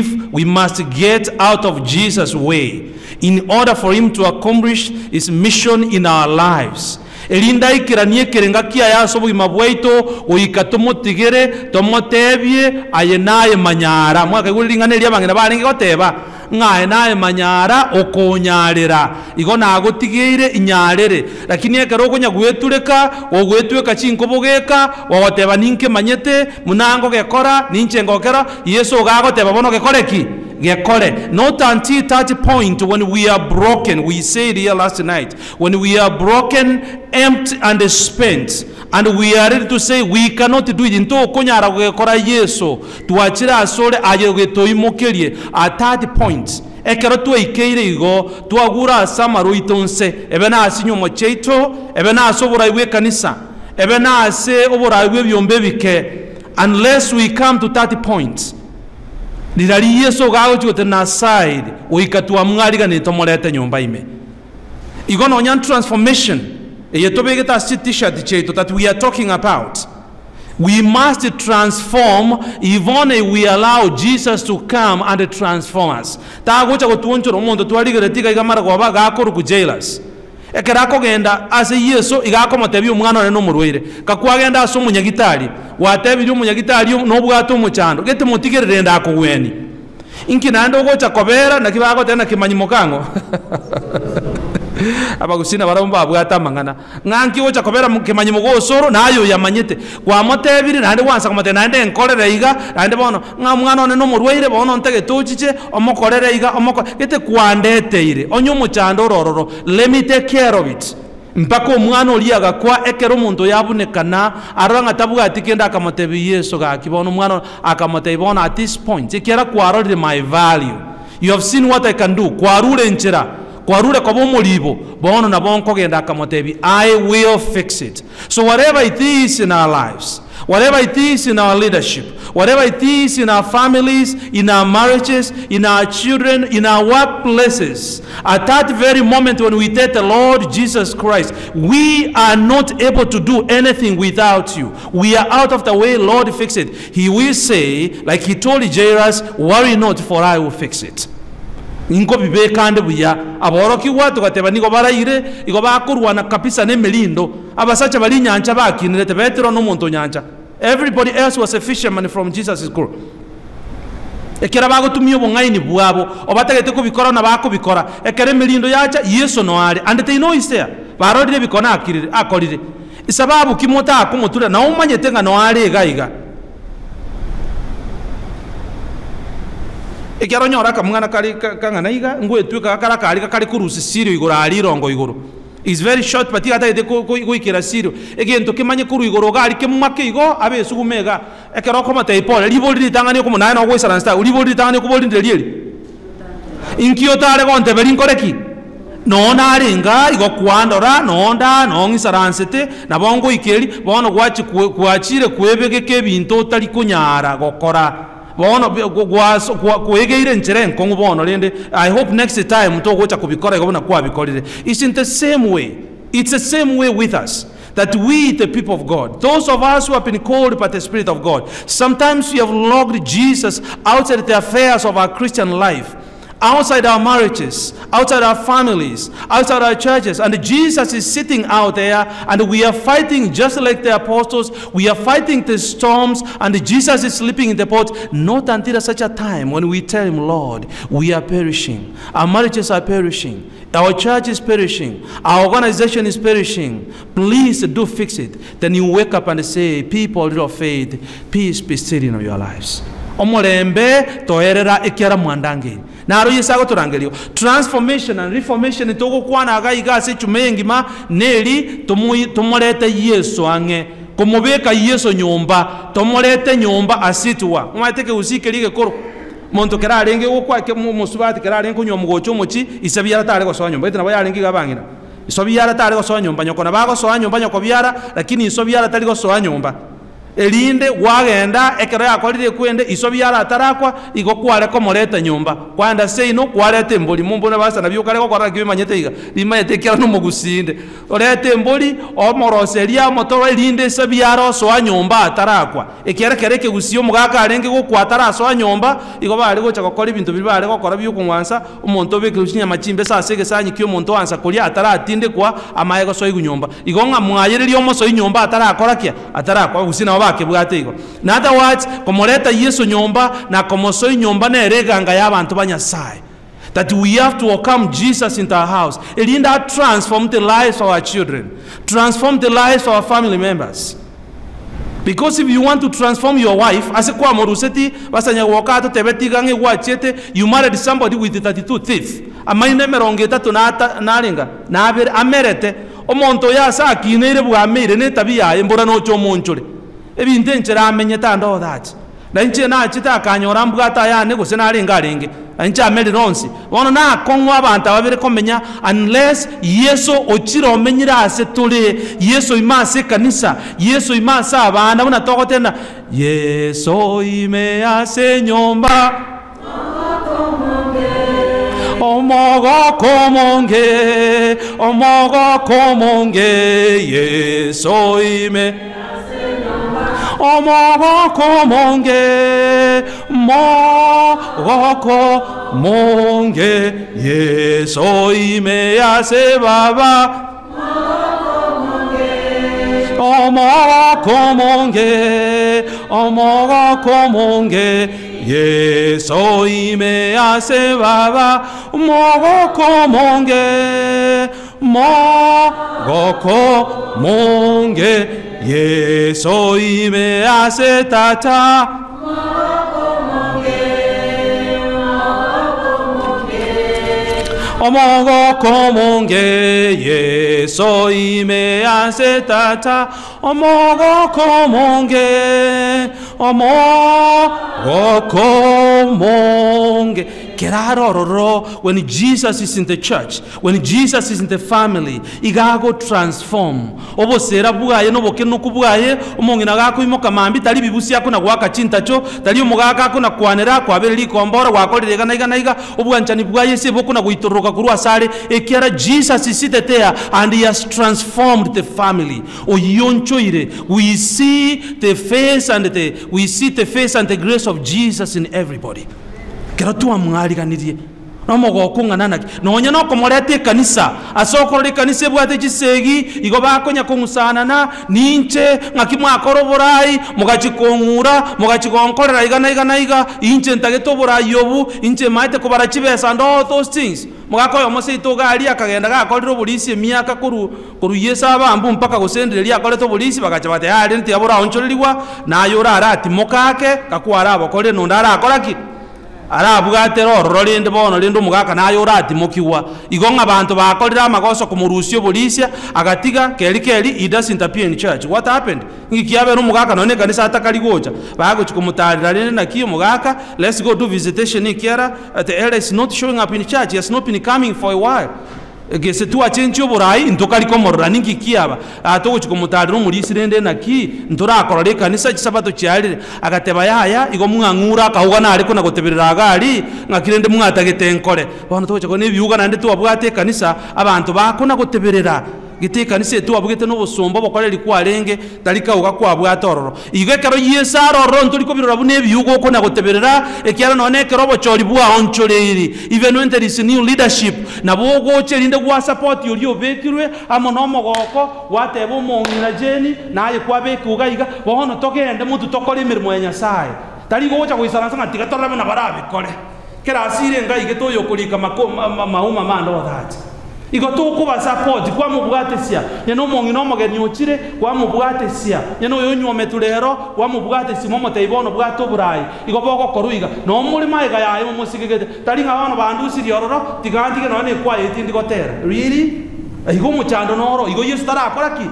if we must get out of Jesus' way in order for him to accomplish his mission in our lives. Elinda ikiranie kirenga kia yaso bugima bwaito uikatomotigere tomotebye ayenaye manyara mwaka gulinganeria bangena balinge goteba ngaye naye manyara okonyarira igo nagotigire inyarere lakini ekero konyagwetuleka ogwetweka chinkobogeka wawateba ninke manyete munango gekora ninche ngokera Yesu gagoteba bono gekoreki gekore. Not until that point when we are broken, we said here last night, when we are broken, empty and spent, and we are ready to say we cannot do it. Into konyara gekora Yesu tuachira asore ayegeto imokerie. At that point ekero tuikeire igo tuagura asamaru itonse ebena asinyo mocheito ebena asobora iwe kanisa ebena ase obora iwe byombe bike. Unless we come to that point lidali Yesu gago chikote na side uikatua mngaliga nitomolete nyumba ime igo no nyan transformation eyetobegeta t-shirt cheito that we are talking about. We must transform even if we allow Jesus to come and transform us. Tagocha gotuoncho romondo twaligeretika igamara kwa baga akoro ku jailers. Ekerako genda ase Yesu igako matebi umwana no murwire. Kakwagenda aso munyagitali. Watebi umunyagitali no bwato muchando. Gete motigerere ndako weni. Inkinando gocha kobera na kibago tena kimanyimokango. Abagusii baromba bwata mangana nganki wocha kobera kemanyi mugosoro nayo yamanyete kwa motebiri nande wansa komate nande enkorere iga nande bono ngamwana one no murweire bono ntege tochiche omokorere iga omoko gete kwandeteire onyo muchando rororo let me take care of it mpaka omwana oliaga kwa ekero muntu yabunekana aranga tabuga atikenda akamotebi Yesu ga kibono omwana akamoteibona at this point ekera kwarorire my value. You have seen what I can do kwarure nchera kwarure kwa bomolibo bono na bonko genda kamotebi. I will fix it. So whatever it is in our lives, whatever it is in our leadership, whatever it is in our families, in our marriages, in our children, in our workplaces, at that very moment when we take the Lord Jesus Christ, we are not able to do anything without you. We are out of the way. Lord, fix it. He will say, like he told Jairus, worry not, for I will fix it. Inko bibe kande buya aboroki watu gateba niko barayire iko bakurwana kapisa ne melindo abasacha bali nyancha bakinire tebetero no muntu nyancha. Everybody else was a fisherman from Jesus' crew. Ekera bago tumiyo bongaini buabo obategete kubikora na bako bikora ekere melindo yacha Yesu no ari and they know is there barodire bikona akirire akorire isababu kimota akumutula na umanyete nga no ari gaiga. Ekero nyora kamwana kali kangana iga ngwetweka kala kali kurusi sirio igora ali rongo igoro. Is very short but ata ite kuikira sirio egento kimanye kuru igoro gali kemake igo abe sugumega ekero koma taipole liboli tangani ko munana no gwisa ransta liboli tangani ko boli ndelieli inkio tare konte beri nkoreki no naringa igo kwandora nonda no ngisaransete na bongo ikeli bono gwachi kwachire kwebege kebinto tali kunyara gokora. I hope next time it's in the same way. It's the same way with us. That we, the people of God, those of us who have been called by the Spirit of God, sometimes we have locked Jesus outside the affairs of our Christian life, outside our marriages, outside our families, outside our churches, and Jesus is sitting out there, and we are fighting just like the apostles. We are fighting the storms, and Jesus is sleeping in the boat. Not until such a time when we tell him, Lord, we are perishing, our marriages are perishing, our church is perishing, our organization is perishing, please do fix it. Then you wake up and say, people of faith, peace be still in your lives. Omolembe toerera ekera mwandange naro yesago turangelio transformation and reformation toko kwana agayiga se chumengima neli tomolete Yesu ange komobeka Yesu nyumba tomolete nyumba asitwa mwateke usike lige koro monto kera renge okwa ke musubati kera renge kunyo mugocho mochi isabiara tare ko swanyumba itana bayarengi gabangina isobiara tare ko swanyumba nyoko na bago swanyumba nyoko biara lakini isobiara tare ko swanyumba elinde wagenda ekero yakorire kwende isobi yara atarakwa igo kware ko moreta nyumba kwanda seino kwarete mboli mumbona basa nabyo kare ko kwara kibimanyete iga limanyete kera no mugusinde orete mboli omoroseria motoro elinde isobi yara so anyumba atarakwa ekera kereke gusiyo mugaka arenge go kwatara so anyumba igo bari gocha gukora ibintu bibare gukora byo kunwansa umuntu obekirushnya machimbe sasege sanyi kyo umuntu wansa kulia ataratinde kwa amayego so igunyumba igo nga mwayereri omoso inyumba atarakora kya atarakwa gusina bake bwatego. In other words, komoreta Yesu nyomba na komoso nyomba na ereganga y'abantu banyasai. That we have to welcome Jesus into our house. Elinda transform the lives of our children. Transform the lives of our family members. Because if you want to transform your wife, as a kwa moruseti, basanya wakato tebeti gange wachete, you married somebody with 32 teeth. Amaine merongeta tunata naringa, nabere amerete, omonto ya sa kinere bwa mere ne tabia embora no chomonchore. Ebi intenchera amenyeta ndo that. Na nche na chita kanyora mbugata ya ne gose na ringa ringe. Nche ameli ronsi. Wono na kongwa abantu babere komenya unless Yesu ochiro menyira asetole, Yesu imase kanisa, Yesu imase abana buna tokotena. Yesu ime ase nyomba. Omogo komonge, Yesu ime Omogo komonge, Yesu ime ase baba. Omogo komonge, Yesu ime ase baba. Omogo komonge, Yesu ime ase tata. Omogo komonge, Yesu ime ase tata. Omogo komonge. When Jesus is in the church, when Jesus is in the family, igago transform. Obo sera bugaye no bokeno kubugaye, omongina gako imoka mambi tali bibusi yako na gwaka chintacho, tali omugaka ko na kwanera kwa beli kombora gwakorega naiga obuganchani bugaye se boko na guitoroka kurwa sare ekiara Jesus is seated there and he has transformed the family. Oyonchoire, we see the face and the grace of Jesus in everybody. Keratu amwali kanidie nomogo kungana nonya no komorete kanisa asokorore kanisa bwate gisegi igo bakonya kumusana na ninche ngakimwa akoroborai mugachikongura mugachikonkorera iga inche ntageto borai yobu inche maite kubara chibesa and all those things mugakoyo mose itogali akagenda gakorero polisi emyaka kuru yesa abambu mpaka gosendereria akoreto polisi bagacha bate ali nti abora onchoreriwa nayo arati mokake kakwara abakore no ndara akoraki arabugate rorinde bono lindo mugaka nayo rati mokiwa igonga abantu bakorera amakoso kumurusyo polisi agatiga keri he doesn't appear in church. What happened? Ngikiabe no mugaka none kanisa atakali gocha bago chikumutarira rene na kiyo mugaka, let's go do visitation ikiara the elder is not showing up in church, he has not been coming for a while. Gese tu achencho borai ntokali komorra ningi kiaba atoko chikomutari muri rende naki ntora akorore kanisa chisabato cyarire agateba yaya igo mwangura kahuga na ariko nagoteberera agali ngakirende mwatagete enkore bano toche ko nebiuga nande tu abwate kanisa abantu bakona goteberera gite kanisa tu abugete no bosombo bokorera ikwarenge dalika uga kwa bwatororo igo kero yesaroro nturiko birora bune biugo ko nagoteberera ekiara none kero bochori bwa onchoreiri even when there is new leadership na bogo cherinde gwa support yori obekirwe amono mogoko watebo mongina jeni naye kwabeke ugaiga bohono tokende mutu tokore mirimo ya Nyasaye tali gocha kuisaransa ngatika torame na barabe kore kera asire ngai geto yokulika mauma mando that igo tukuba support kwa mubwatesia yeno mongino mogeni ochire kwa mubwatesia yeno yonyo metulero kwa mubwatesia momo teibono bwato burai igo boko koruiga no muri maiga yayo musigegete tali ngabano bandusi riororo tigantige none kwa yetindi gotera really igo muchando noro igo yestara akoraki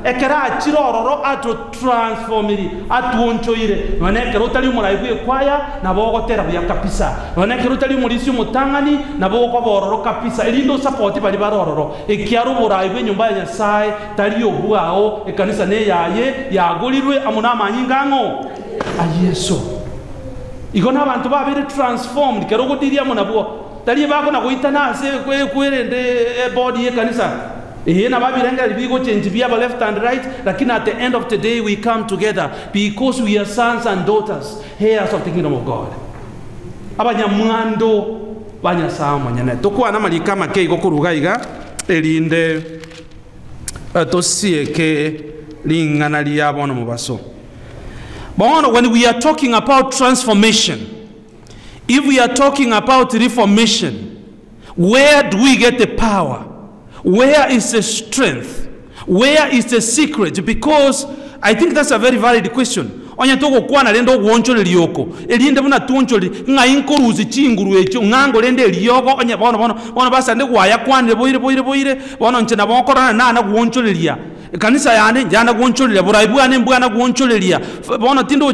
ekera achirororo atu transformiri atuonchoire nonekera utali umuraibu ekwaya nabogotera buya kapisa nonekera utali umurisi umutangani nabogoko bororo kapisa elindo support bali barororo ekiaro buraibu nyumba ya Nyasaye tali obwao ekanisa ne yaye yagulirwe amuna manyingango ayeso igona abantu babiri transformed kero godiria munabo tali bako na kuitana ase kwerende body ekanisa na babirenga bigo change biaba left and right lakini at the end of the day we come together because we are sons and daughters heirs of the kingdom of God abanyamwando banyasama nyane tokwana malika make go kurugaiga elinde tosieke lingana liyabona mubaso. But when we are talking about transformation, if we are talking about reformation, where do we get the power? Where is the strength? Where is the secret? Because I think that's a very valid question. Onya toko kwana lendo gwonchole liyoko elinde buna tunchole nga inkoruzi chinguru echo ngango lende liyoko onya bona basa nde kwaya kwanire boire bona nchena bokorana na gwonchole liya kanisa yane jana gwonchole buraibu ane mbwana gwonchole liya bona tindo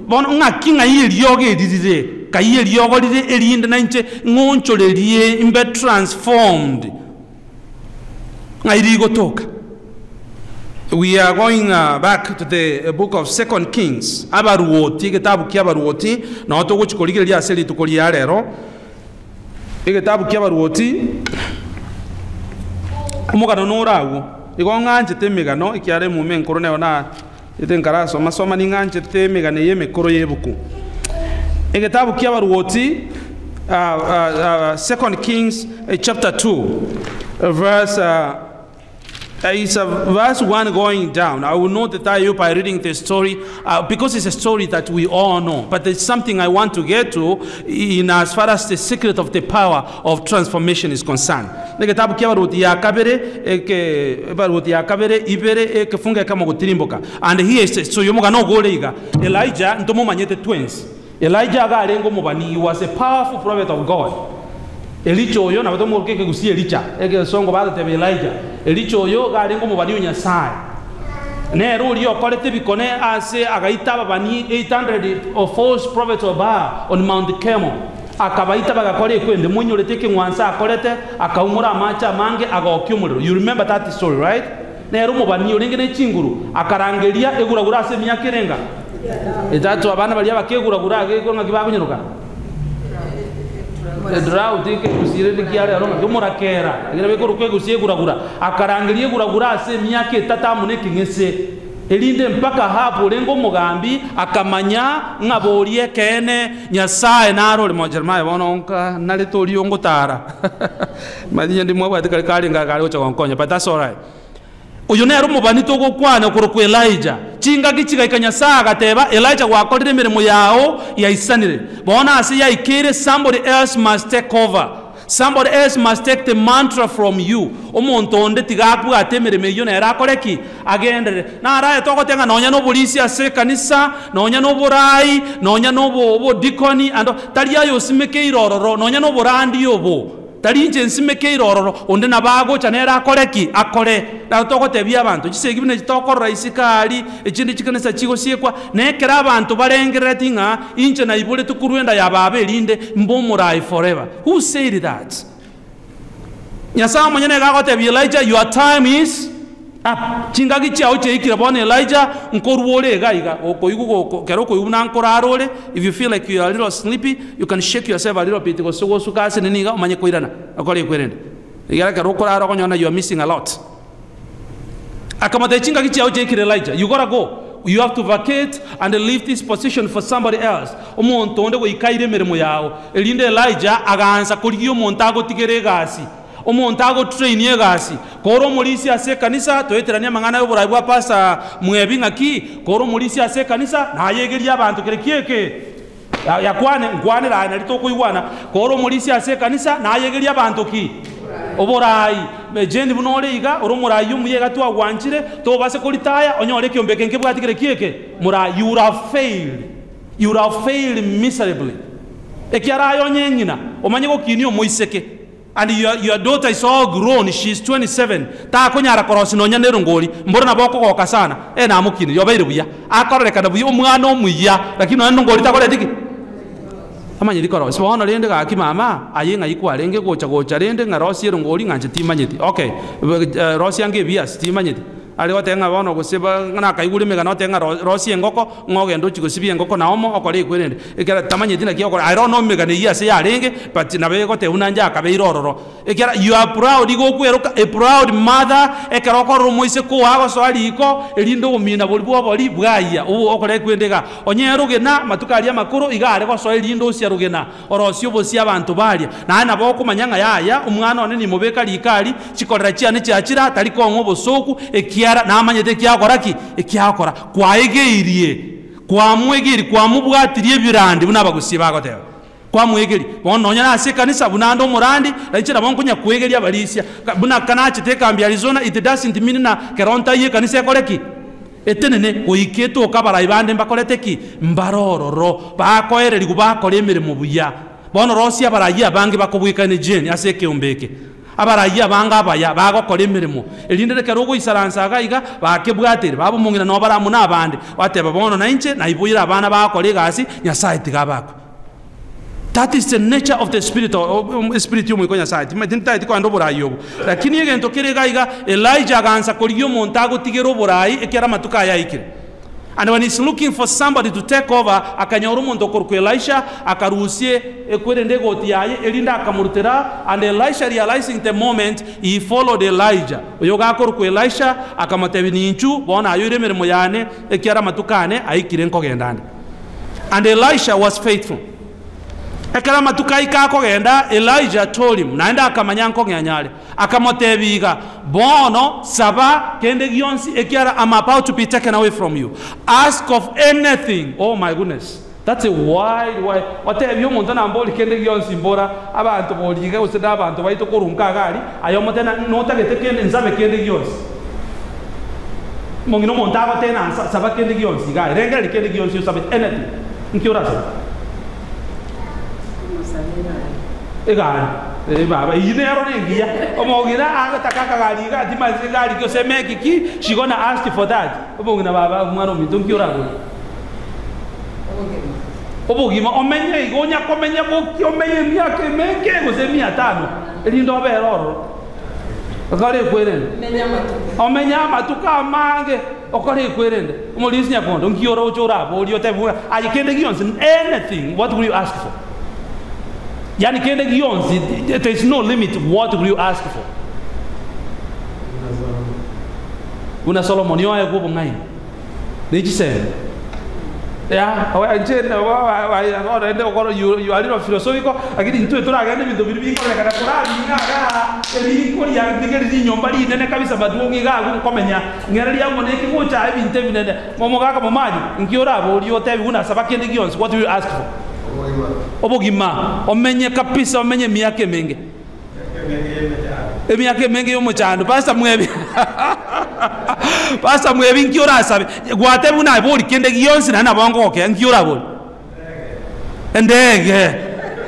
bona nga kinga yi liyoge didize kayi liyoko lide elinde na nche ngonchole liye imbe transformed nga irigo toka. We are going back to the book of 2 Kings. Abaruoti, kitabu kia Abaruoti, na oto kuchikolikile lia seli tukolia lero. Kitabu kia Abaruoti. Umugano noragu. Iko nganje temegano ikiare mume nkorone ona itenkaraso masoma ni nganje temegane yeme koro yebuku. Kitabu kia Abaruoti 2 Kings chapter 2 verse it's a verse 1 going down. I will not tell you by reading the story because it's a story that we all know. But it's something I want to get to in as far as the secret of the power of transformation is concerned. And here is so Elijah ntomo manyete twins. Elijah was a powerful prophet of God. Elicho oyo na batomo keke gusi Elicha eke songo bado tebe Elijah Elicho oyo garengo mubani Nyasaye ne ruli okolete bikone ase agaita babani 800 of false prophets of Baal on Mount Carmel akabaita bagakore kwende munyoleteke mwansa akolete akaumura amacha mange agaokyumuliro. You remember that story, right? Ne rumo bani olenge ne chinguru akarangelia eguragura ase miyakirenga etatu abana bali abakeguragura ageko ngakibakunyiruka drought ke kusire likiare aronga kumurakera ngira beko rukwe kusie guragura akarangilie guragura ase myake tatamu ngese elinde mpaka hapo lengo mugambi akamanya ngabolie kene Nyasaye naro le mojermaye bononka naletori ongotara madinya ndimwe bwa kali ngakali ocha konkonya, but that's all right. Uyu ne ari mubani togo kwana kurukwe Elijah chinga gichiga Nyasaye agateba Elijah wakorire mirimo yao ya isanire bona ase ya ikere somebody else must take over. Somebody else must take the mantra from you. Omuntu onde tigapu atemere meyo na erakoreki agendere na araye togotenga nonya no polisi ase kanisa nonya no borai nonya no bo dikoni ando taliya yosimeke irororo nonya no borandi yobo talinje nsimeke irororo onde nabago chanera akoreki akore na togotebia abantu kisegi bine kitokora isikali ekindi kikanisa kigosiekwa nekera abantu barengeretinga inche na ibule tukuruenda yababe linde mbomurai forever. Who said that? Nyasaye mwenyene gagotebia Elijah, your time is up. Chingagi chao cheikira bone Elijah nkoruole gaiga okoyugo kero koyuna nkorarole. If you feel like you are a little sleepy, you can shake yourself a little bit because so sukase niniga umanye koirana akole kwerende igara kero koraro konyona you are missing a lot. Akamata chingagi chao cheikira Elijah, you gotta go. You have to vacate and leave this position for somebody else. Omuntu onde go ikaire mirimo yao elinde Elijah aganza kuliyo montago tigeregasi omontago train yegasi koro mulisi ase kanisa toeterania mangana yo buraibwa pasa mwebinga ki koro mulisi ase kanisa na yegeria abantu kerekieke yakwane ngwane la na litoko iwana koro mulisi ase kanisa na yegeria abantu ki oborai mejendi bunole iga oromurai yumuyega twa wanchire to base kolitaya onyole kyombeke nke bwatikire kieke mura you have failed miserably ekiara yo nyenyina omanye ko kinio moiseke and your daughter is all grown, she's 27, ta konyara korosi no nyanero ngoli mbora na boko goka sana na mukini yobaire buya akorere kana buya omwana omuya lakini no ngoli takole tiki amanye likoro so hono lende ga kimama ayinga ikwalenge gocha lende nga rosi ngoli nganje timanyeti okay rosi yange bia timanyeti ali otenga bono guseba ngana kaiguli mega no tenga rosi engoko ngogendo chigosibi engoko naomo okole ikwerende ekera tamanye dina kiyo I don't know mega ne yase yarenge but nabe gote unanja akabe irororo ekera you are proud go kweruka a proud mother ekera okoro moise ko hago so aliko elindo umina boli bwaya okole ikwendega onyeruge na matukali amakuru igare go so elindo siarugena orosio bosi abantu bali na na boko manyanga yaya umwana one ni mubeka likali chikorera chiane chiachira taliko ngo bosoku na amanyete kyakoraki ekyakora kwaegeirie kwamwegiri kwamubwatirie birandi buna Abagusii bagoteba kwamwegiri bononya nase kanisa bunando murandi lakini bonkunya kwegeria balisia buna kanache tekambia Arizona it doesn't mean na keronta ye kanisa ekoreki etenene oiketo kabara ibande mbakoleteki mbarororo bakoereri kubakore emirimo buya bono rosia baragia bangi bakobwikane jeni aseke umbeke abaraya banga baya bagokora emirimo elinde kerogo isaransaga iga bakebwatire babo mungina no baramu nabandi wateba bono nainche naibuyira abana bakore gasi nyasaye tigabako. That is the nature of the spirit yomu ikonya side matinta itiko ando burayi lakini yegento kerega iga Elijah gansa koriyo montago tigero burayi ekera matuka yaikire. And when he's looking for somebody to take over, akanyoro mondo korku Elisha akarusie ekwerende goti yaye elinda akamurutera, and Elisha realizing the moment he followed Elijah. Oyoga korku Elisha akamatebini inchu bona ayure mirimo yane ekiara matukane aikire nkogendande. And Elisha was faithful. Ekara matuka ikako genda Elijah told him naenda akamanya nkonyanyale akamotebiga bono saba kende gionsi ekiara I'm about to be taken away from you, ask of anything. Oh my goodness, that's a wide whatever muntu namboli kende gionsi mbora abantu boliga useda abantu baito kurunka gali ayomotena notagete kende nzabe kende gionsi mongino montago tena saba kende gionsi gali rengeli kende gionsi usabe anything nkiorasa egari baba yinero nengia omogira anga takaka gali ga dimazi gali kyo semeki ki she gonna ask you for that obongina baba umwana omitunki orago obogima omenye igonya komenya boki omenye myake menge gose 500 elindo beroro okale kwerende omenya matuka mange okale kwerende omolisi nyakondo nkiora ochora boli otebu ajikende gionse anything. What will you ask for? Yani kende gionzi, there is no limit. What will you ask for? Una Solomon yo ayo kubo ngai. Neji se. Ya, awa njena ora ende okoro you are little philosophical, akiti ntu etora agende bintu biri ko lekana korali ngaga eli ko ya ngeri nyomba li nene kabisa badungi ga kumenya ngeri ya moneki ko cha ibinte binene momo ga kama maji nkiora abo li otebi una sabakende gionzi. What will you ask for? Obogima omenye kapisa omenye miyake menge emiyake menge yo muchando pastor mwebi nkiora sabe gwate buna boli kende gionsi na nabongo ke nkiora boli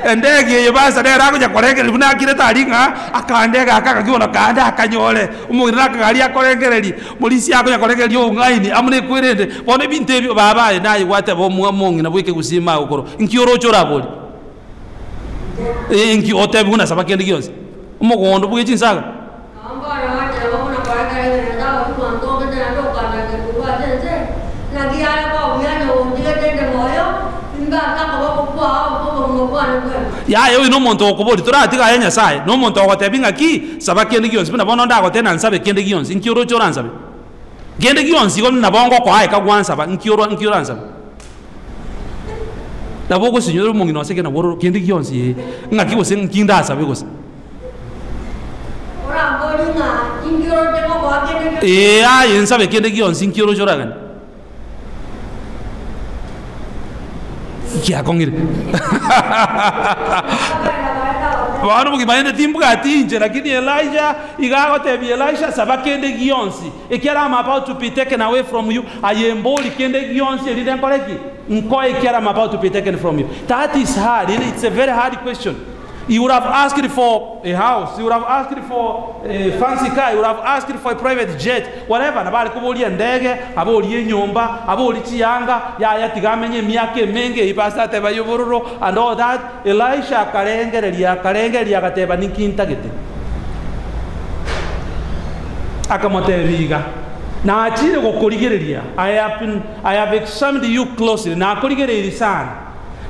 endege yo basa dera ko jakorege buna kire taringa akandega akakiona kanda akanyole umugirira kagari akoregereri polisi yako yakoregeri yo ngaini amune kwerende bone binte baba nayi gwate bo muamongi na bwike gusima ukoro nkioro chora boli nki otebi una saba kende gionsi umugondo bwe chinsaga ya yo no monto okobori turatiga yenya sai no monto okotebinga ki saba kende gionsi bina bono ndako tena nsabe kende gionsi nkioro chora nsabe kende gionsi ko na bongo ko aika gwansa ba nkioro nsabe da bogo sinyoro mongino seke na woro kende gionsi ngaki wo sen kinda sabe go ora bolinga nkioro te ko kende ya nsabe kende gionsi nkioro chora gan kia kongire bano mugimayende timbuga tinje lakini Elijah igago tebi Elisha sabakende gionsi ekiara am about to be taken away from you ayemboli kende gionsi elinde nkoleki nko ekiara am about to be taken from you. That is hard. It's a very hard question. He would have asked for a house. He would have asked for a fancy car. He would have asked for a private jet. Whatever. Nabali kuboli ndege, aboli nyumba, aboli chiyanga, ya tigamenye miyake menge, ipasa teba yubururo, and all that. Elisha karenge gateba nikinta gete. Akamoteriga. Na achire gukurigereria. I have examined you closely. Na kurigereria sana.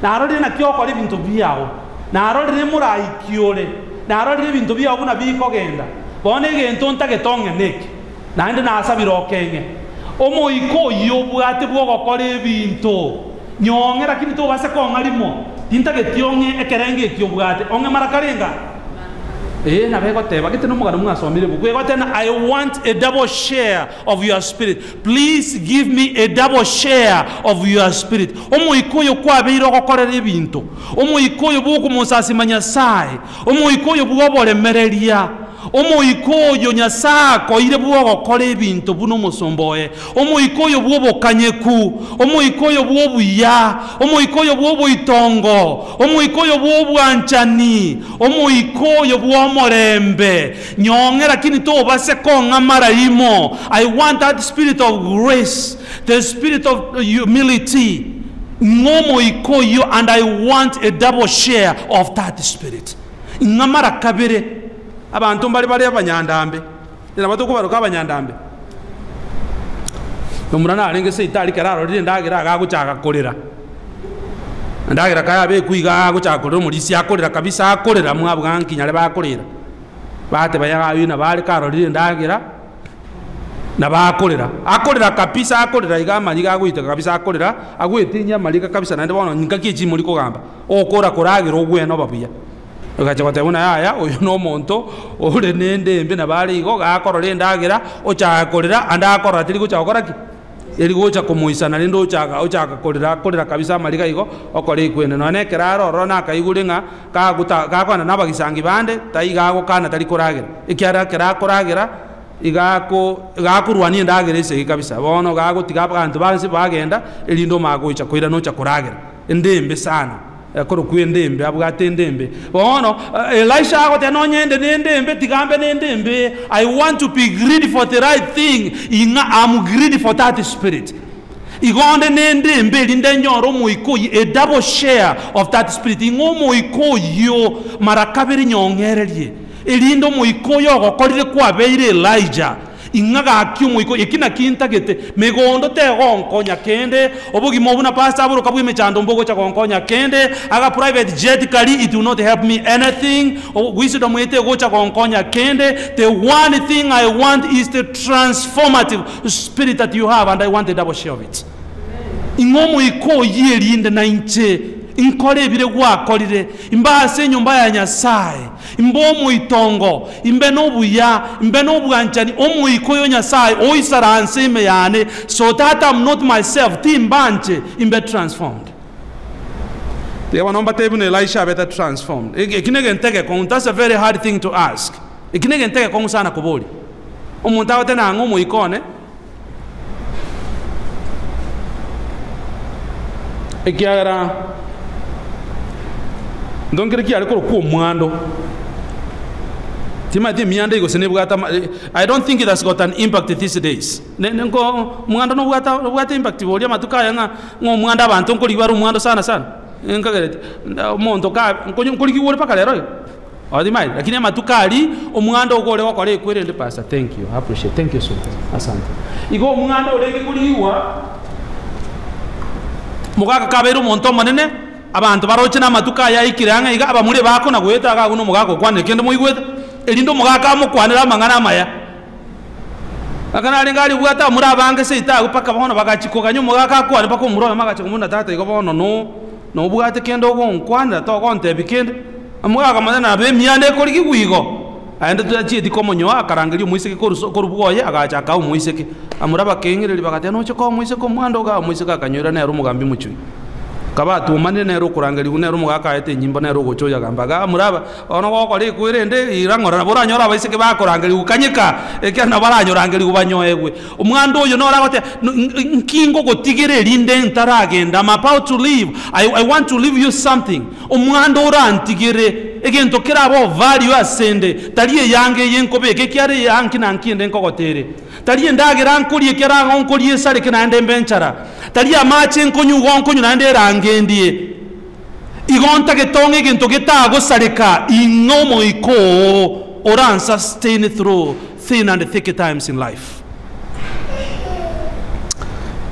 Na arode na kyoko ari bintu byao. Na arode ne muraikiole. Na arode bintu byao kuna biko genda. Bone gento ntagetonge neki. Na ende na asabira okenge. Omo iko yobwate bwo gokore bintu. Nyongera kini to base ko ngalimo. Tintagetionge ekerenge kyobwate. Onge marakarenga. I want a double share of your spirit. Please give me a double share of your spirit. Omo ikoyo kwa beiro kokorera ebintu. Omo ikoyo bwo kumusasimanya sai. Omo ikoyo bwo bolemereria. Omo ikoyo nyasako ile bwo gokora ebintu buno musomboye. Omo ikoyo bwo bokanyeku. Omo ikoyo bwo buya. Omo ikoyo bwo buitongo. Omo ikoyo bwo bwanchani. Omo ikoyo bwo morembe. Nyongera kini to base konga marayimo. I want that spirit of grace, the spirit of humility. Ngomo ikoyo, and I want a double share of that spirit. Ngamara kabere. Abantu mbali bali abanyandambe. Nina batuko baruka abanyandambe. Nomurana alenge se itali kararo rinde ndagira agaguchaka kolera. Ndagira kaya be kuiga agaguchaka kolera mulisi akolera kabisa akolera mwabwanki nyale bakolera. Bate bayaga yina bali karo rinde ndagira na bakolera. Akolera kabisa akolera igama liga guita kabisa akolera agwetinya malika kabisa nande bono nkakiji muri ko gamba. Okora koragira ogweno babuya. Ukacha batebona yaya oyo no monto ole nende mbe na bali igo gakorora ndagira ochakorera andakora tiri guchakora ki eri gocha kumuisana lindo ochaka korera kabisa malika igo okore ikwene none keraro rona kaiguringa kakwana nabagisangi bande taiga gukana tari koragira ikyara kerakoragira igakurwani ndagira ise kabisa bono gagutiga abantu banse bagenda elindo magocha koira no chakoragira ndembe sana akoro kwendembe abwate ndembe bono Elisha agote no nyende ndembe tigambe ndembe. I want to be greedy for the right thing. I'm greedy for that spirit. Igonde ndembe linde nyoro muikoyi a double share of that spirit. Ngomo ikoyo marakabiri nyongererie elindo muikoyo gokorire kwa beire Elijah ingaga akiumu iko ikina kinta gete megondo te gonkonya kende obugimo buna pastor aburo kabwe mechando mbogo cha gonkonya kende aga private jet kali it will not help me anything. Wisdom ete go cha gonkonya kende. The one thing I want is the transformative spirit that you have, and I want a double share of it. Ingomo iko yelinde na inche inkore bire gwakorire imbase nyumba ya Nyasaye imbomo itongo imbe nobuya imbe nobwanchani omu ikoyo Nyasaye oisaranse me yane so that I'm not myself timbanche imbe transformed. They were number table Elisha better transformed. That's a very hard thing to ask. Sana kuboli omuntu awatena ngomu ikone ekiagara donc ki aliko ko mwando timati mianda iko senebwata. I don't think it has got an impact these days. Ngo mwando no bwata impact bolia matuka yanga ngo mwanda abantu nkoli baru mwando sana nkagere mondo ka nkoli ki wole paka lero odimai lakini matuka ali omwando ogole wakole kwere pastor. Thank you, I appreciate. Thank you so much. Asante. Igo mwando olenge kuliwa mugaga kabero monto manene abantu baroche na matuka ya ikiranga iga abamure bako na gweta ga guno mugako kwane kende muigweta elindo mugaka mukwanira mangana maya akana lingali bwata muri abange seita upaka bono bagachikoga nyu mugaka kwane pako muro magache kumuna tata igo bono no bwate kendo go nkwana to gonte bikende amugaka manana be miande ko ligwigo aende tuachi dikomonyo akarangeli muiseke ko rubugoye agacha ka muiseke amura bakengere bagate no chiko muiseke mwando ga muiseke akanyura na rumugambi muchui kaba tumane nero kurangeli unero mugaka ete nyimba nero gochoya gambaga muraba ono gokore kwirende irangora boranyora baiseke bakorangeli ukanyika ekana baranyurangeli ubanyoegwe umwando uyo nora gote nkingo gotigere linde ntaragenda I'm about to leave. I want to leave you something. Umwando urantigere egento kera abo value asende taliye yange yenkobe ke kyare yanki nankinde nkogotere taliye ndagira nkoliye kera ngonkoliye sare kina ande mbenchara taliye amache nkonyu gonkonyu nande rangendie igonta getonge egento getago sareka ingomo iko oran sustain through thin and thick times in life.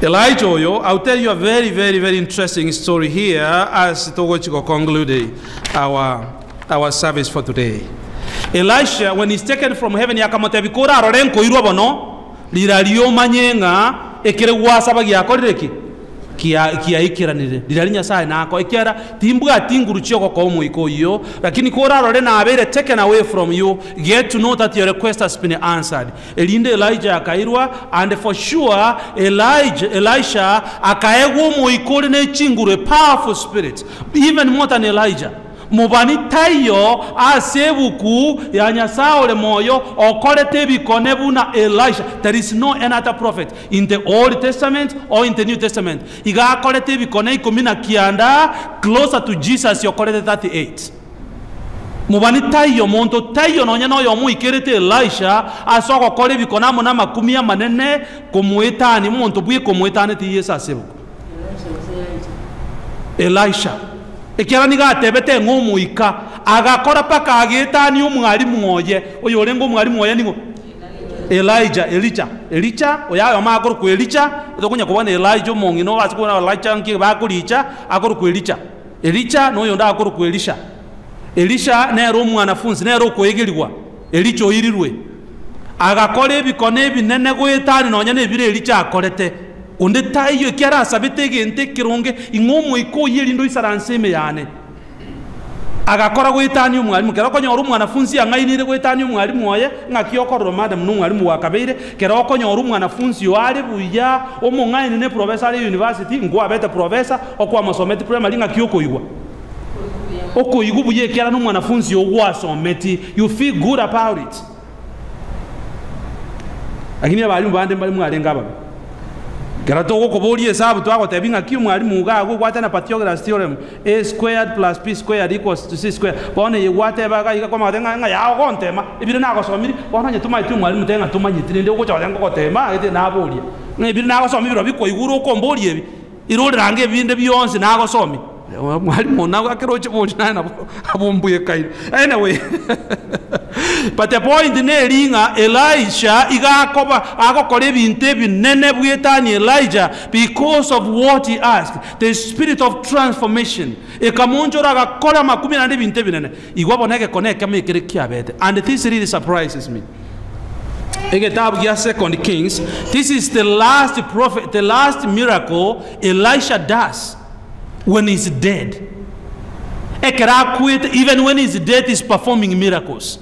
Elijah, I'll tell you a very, very, very interesting story here as Togochiko conclude our service for today. Elisha, when he's taken from heaven, yakamote bikora arorenko irobono, lirario manyenga, ekere wasaba giakoreki, kia ikiranire. Liralinya sai nako, ekera, timbua tinguru chioko komu iko yo, lakini kora arorena abere taken away from you, get to know that your request has been answered. Elinde Elijah akairwa, and for sure, Elisha akaego mo ikore ne chinguru, a powerful spirit, even more than Elijah. Mubani tayo asebuku ya nyasaole moyo okorete bikonebu na Elisha. There is no another prophet in the Old Testament or in the New Testament. Iga akorete bikone ikumina kianda closer to Jesus yokorete 38. Mubani tayo monto tayo nonya no yomu ikerete Elisha asoko kore bikona mona makumia manene komuetani monto buye komuetani ti Yesu asebuku. Elisha ekera niga atebete ngomuika agakora paka agetani umwalimu oye oyo rengo umwalimu oye ningo Elijah oya amakuru ku Elijah edokunya kubona Elijah mongino basikuna Elijah nki bakuricha akuru ku Elijah no yonda akuru ku Elisha nero mwanafunzi nero koyegerwa Elijah oyirirwe agakora ebikone ebinene gwetani nonya nebire Elijah akorete onde tayo kiara sabitege ente kironge ingomo iko yelindo isaranseme yane agakora gwetani umwalimu kera konyoru mwanafunzi angainire gwetani umwalimu oye ngakiyokoro madam n'umwalimu wakabeire kera konyoru mwanafunzi yo ari buya omungaine ne professor university ngo abete professor okwa masometi primary ngakiyokoyigwa okoyigu buye kera n'umwanafunzi yo wasometi you feel good about it lakini abalimu bande bali mwalenga baba kera togo koboli esabu twako tebinga kiyo mwalimu gago kwatana Pythagoras theorem a squared plus b squared equals to c squared bone yegwate baga yiga kwa madenga nga ya gontema ibire nako somiri bona nyetuma itu mwalimu tenga tumanyitire ndi uko chalenga gotema ete nabolia ibire nako somiri biro biko iguru uko mboli ebi irole range binde byonse nako somi mwalimu nako akeroche boli na abombuye kai anyway but the point nelinga Elisha igakoba akokole binte binene bwetani Elijah because of what he asked, the spirit of transformation ekamonjora gakola makumi na binte binene igwaboneke koneke mekere kiabete. And this really surprises me. Egetabu ya 2 Kings, this is the last prophet, the last miracle Elisha does when he's dead. Even when he's dead, he's performing miracles.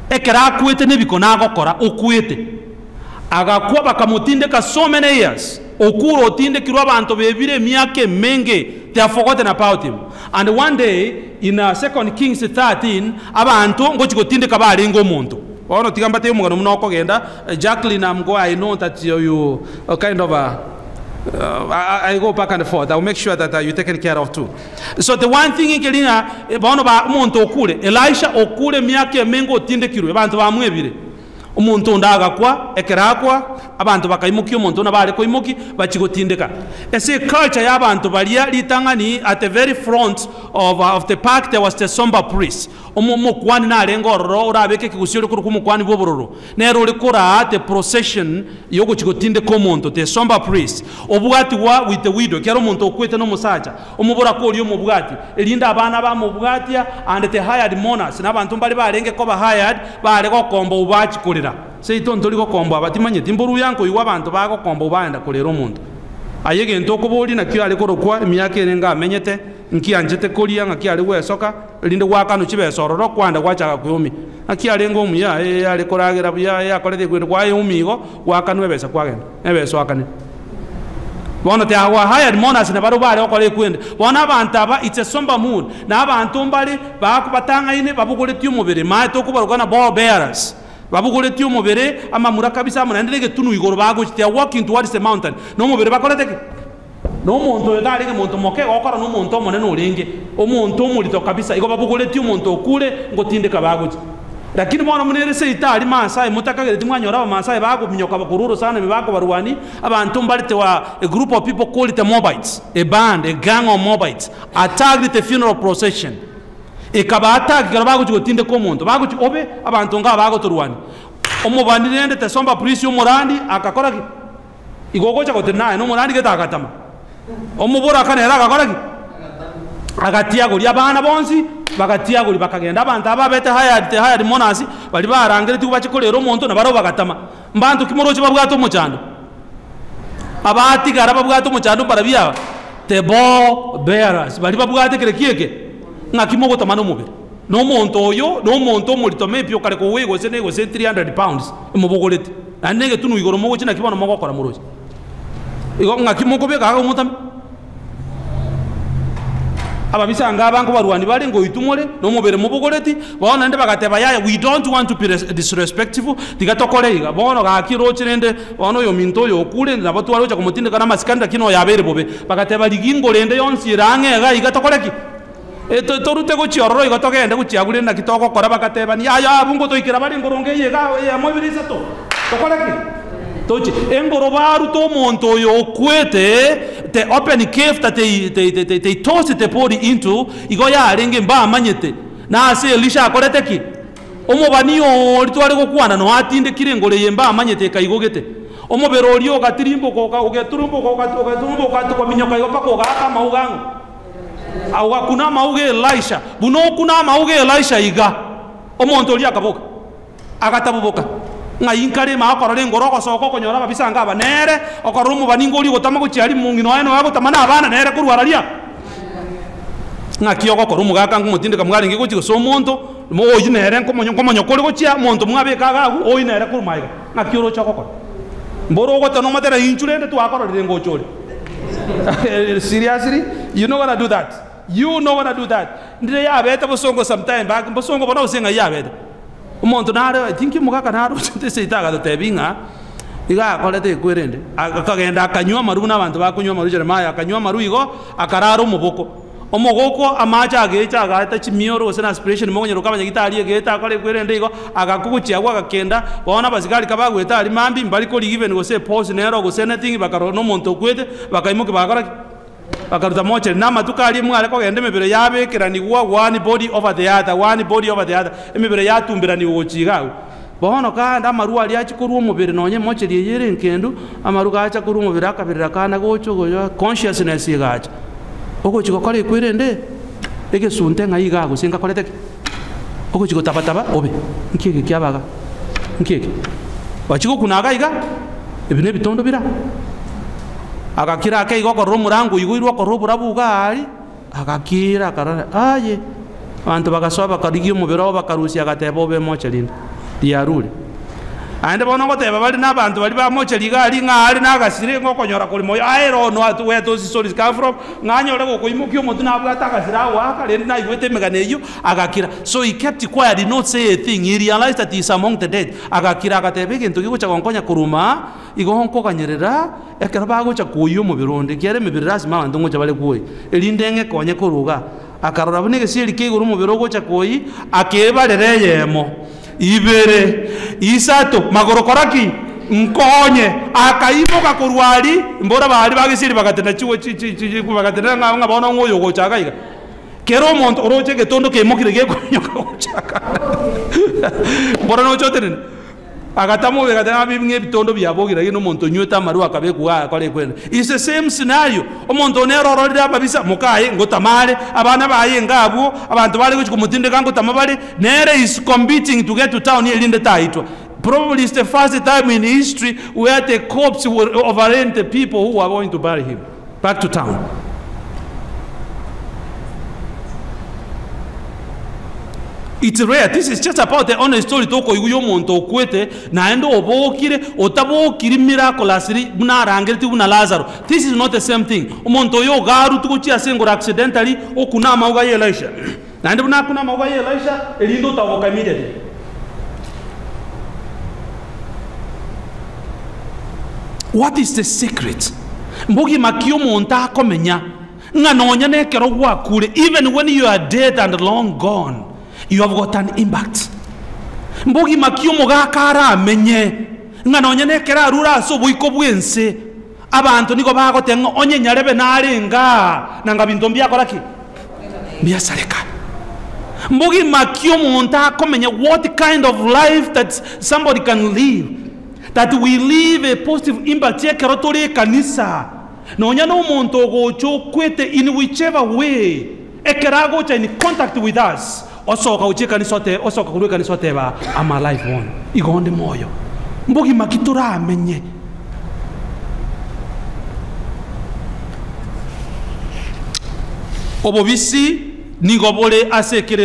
Ekera kwete nebikona agokora okwete agakuba bakamutinde ka so many years okuro otinde kirwa abantu bebire myake menge, they have forgotten about him. And one day in 2 Kings 13 abantu ngochikotinde kabali ngomuntu ono tigamba te mugano munoko genda Jacqueline, I know that you kind of I go back and forth. I'll make sure that you're taken care of too. So the one thing in Kelina, Bono ba Monto Okule, Elisha Okule Miake Mengo Tindekiru, abantu bamwebire. Umuntu ndaga kwa ekerakwa abantu bakaimuki umuntu nabale ko imuki bachigotindeka. Ese culture y'abantu balia litangani at the very front of the park there was the somber priest. Umukwani na lengo ro urabeke kigusiro kuri kumukwani bobororo. Nero likora the procession yogo chigotinde ko umuntu the somber priest. Obugati wa with the widow kero umuntu okwete no musaja. Umubura ko uri umubugati. Elinda abana ba mubugati and the hired mourners n'abantu bali barenge ko ba hired bale ko kombo ubachi kulira. Sei tonto liko kombo abatimanye timburu yanko iwa abantu bako kombo baenda kolero omuntu ayege ntoko boli na kyo aliko rokwa emyaka erenga amenyete nki anjete kolia ngaki ali wesoka linde wakano chibesororo kwanda kwacha kuyumi aki alengo muya ali koragira buya yakolede kwendo kwa yumigo wakano ebesa kwagenda ebeso akane bona te awa hired mourners na baro bale okole kwenda bona abantu aba it's a somber mood na abantu mbali bakubatanga ine babukole tyumubere mato kubarugana ball bearers babugole tyo mubere amamura kabisa amunandirege tunu igoro bago they are walking towards the mountain no mubere bakoleteke no muntu yetari ke muntu moke okora no muntu monene uringe omuntu omurito kabisa igo babuguleti omuntu okure ngotindika baguti lakini mwana munere se itari Maasai mutakagere mwanyora Abamasai baguminyoka bakururu sana mibako barwani abantu mbalite wa a group of people call it a Moabites, a band, a gang of Moabites attacked the funeral procession ikaba attack garabaguti gotinde ko muntu baguti obe abantu nga bagoturwani omubandi nende tesomba priest y'omurandi akakora ki igogocha gotenaye no murandi getakatama omubura kanera akakora ki agatia guri abana bonsi bagatia guri bakagenda abantu ababete hayard monasi bali barangire tubachikolera omuntu nabaro bagatama mbantu kimorochi babwato muchando abati garaba bwato muchando barabia tebo bearers bali babwate kire kieke ngakimogo tamano mubere no muntu oyo no muntu omulito mepyo kare ko wego se nego se 300 pounds imubogolete anenge tunu igoro mogo china kibona mogo kora muroji igo ngakimogo be gaga umutami ababisanga abango barwani bali ngo itumole no mubere mubogoleti baona nde bagateba yaya we don't want to be disrespectful digatokoleiga bono gakiroche nende bono yo minto yo kule nabatu walocha kumutinde kana masikanda kino yabere bobe bagateba ligingo lende yonsi range ga igatokoleki torute gochiororo igotogende guchiagure na kitoko kora bagateba ni aya bungo toikira bali ngoronge yega ya mobiriza to tokoleki tochi engoro baru to monto yo kwete the open cave that they tossed the body into igo ya renge mba manyete na ase Elisha akorete ki omobani o litwale gokwana no atinde kirengore yemba amanyete kaigogete omobero olio gatirimbo koka ogeturumbo koka kwa minyoka yopako gaka maugango au kuna mauge Elisha buno kuna mauge Elisha iga omonto oli akaboka agatabuboka nga inkare ma akorore ngoroko soko konyora babisanga abanere okorumu baningoli gotama gucyari mungino eno yagotama abana nere kurwararia nga kiyogo korumu gaka ngumutindika mwaringi guchi so monto mo oyinere nkomonyo kori gochia monto mwabeka gagu oyinere kurumaiga nga kiyoro chokoko mboro gotano matera inchurende tu akorore ngochori seriously you know what to do that ndire yabeta bosongo sometime back bosongo bona usenga yabeta umuntu nare tinki mugaka naro tese itaga tebinga iga akorete kwerende akagenda akanywa maru n'abantu bakunywa maru Jeremiah akanywa maru igo akararo muboko omogoko amacha agecha agata chimioro sena aspiration mongonyero kabanya gitari ageta akore kwerende igo agakuguchia gwa gakenda bona bazigari kabagweta ari mambi mbali ko given go say pause nero go say anything bakaro no muntu kwete bakaimuke bakora bakaruta moche nama tukali mwale ko gende mebere yabekera wa one body over the other emebere yatumbira ni wochiga bono kanda amaru ali achikuru omubere nonye moche liyere nkendu amaru gacha kuru omubere akabirira kana gocho goyo consciousness yigacha oko chiko kale kwirende ege sunte ngayiga go singa kolete oko chiko tabataba obe nkeke kyabaga nkeke wachiko kunaga iga ebine bitondo bira agakira ake igoko romurangu igwirwa ko roburabuga ali agakira karane aye abantu bagasoba karigyo mubero bakarusi agatebo be mochelinda diarule ande bono goteba bali nabantu bali ba mocheliga ali ngari nagasire ngokonyora kuli moyo aero no atu where those stories come from nganyore gokoimukyo omuntu nabwata agasira waka lendi na igwete meganeyo agakira so he kept quiet, did not say a thing. He realized that he is among the dead. Agakira agatebe kintu gikucha konkonya kuruma igohonko kanyerera ekarabago cha kuyo mu bironde kyere mibirasi mabantu ngo cyabale kuyi elindenge konye kuruga akarora bunege siri kiguru mu birogo cha kuyi akebalere yemo ibere isato magorokoraki nkonye akaiboka kurwali mbora bali bagisiri bagatenda chiwo bagatenda nga bona ngoyo go chakaiga kero monto oroche getondo ke mokire ge konyoka chaka mbora no chotere agatamo begatena bimwe bitondo byabogira gino monto nyota maru akabe kuwa kale kwenda. It's the same scenario. Omonto nero rorira babisa mukaye ngotamale abana baye ngabo abantu bali kuchi kumutinde kango tamabale nere is competing to get to town here in the title. Probably it's the first time in history where the corpse will overrun the people who are going to bury him back to town. It's rare. This is just about the honest story. Toko yuyo monto kwete na endo obokire otabokire miraculously buna rangeli buna Lazaro. This is not the same thing. Monto yo garu tukuchi asengora accidentally okuna mauga ye Elisha. Na endo buna kuna mauga ye Elisha elindo tawoka immediately. What is the secret? mbugi makio monta komenya nganonya nekero gwakure. Even when you are dead and long gone, you have got an impact. Mbugi makio mugakara amenye nganonya nekera arura so buiko bwense abantu niko bagotenga onye nyarebe narenga nanga bintu byakoraki biasareka. Mbugi makio monta komenya what kind of life that somebody can live, that we live a positive impact yekero tore kanisa nonya no monto gocho kwete in whichever way ekerago cha in contact with us osoka ucheka ni sote osoka kuruka ni sote ba ama life one igonde moyo. Mbugi makitura amenye obobisi nigobole asekere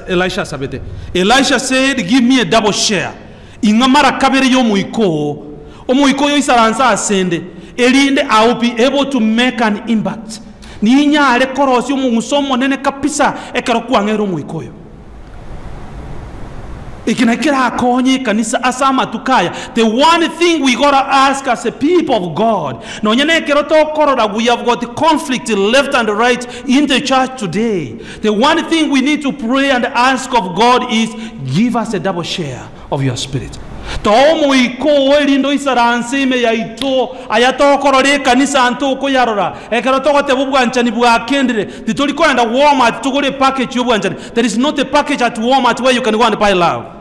Elisha sabete. Elisha said, give me a double share. Ingamara kabere yo muiko omuiko yo isaransa asende elinde I will be able to make an impact. Ninya ale korosi omusomo nene kapisa ekero kwangero muiko yo ikinakira akonye kanisa asama tukaya. The one thing we gotta ask as a people of God, no nyane keroto korora, we have got conflict left and right in the church today. The one thing we need to pray and ask of God is, give us a double share of your spirit. Tomo iko elindo isaranse me ya ito ayato korore kanisa anto ko yarora ekeroto ko tebubwanchani bwa kendere titoliko enda Walmart tugore package yobwanchani. There is not a package at Walmart where you can go and buy love.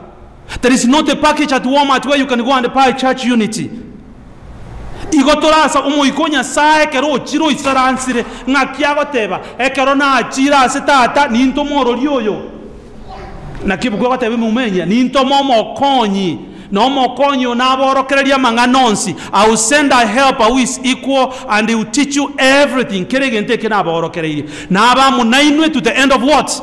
There is not a package at Walmart where you can go and buy church unity. Igotorasa umu ikonya sae kero chiro isaransire ngakiago teba ekero na chira setata ninto moro lyoyo nakibugwa batebe mumenya ninto momo konyi no mokonyo naborokereria manganonsi. I will send a helper who is equal and he will teach you everything. Keregente kenaborokereria naba munainwe to the end of what?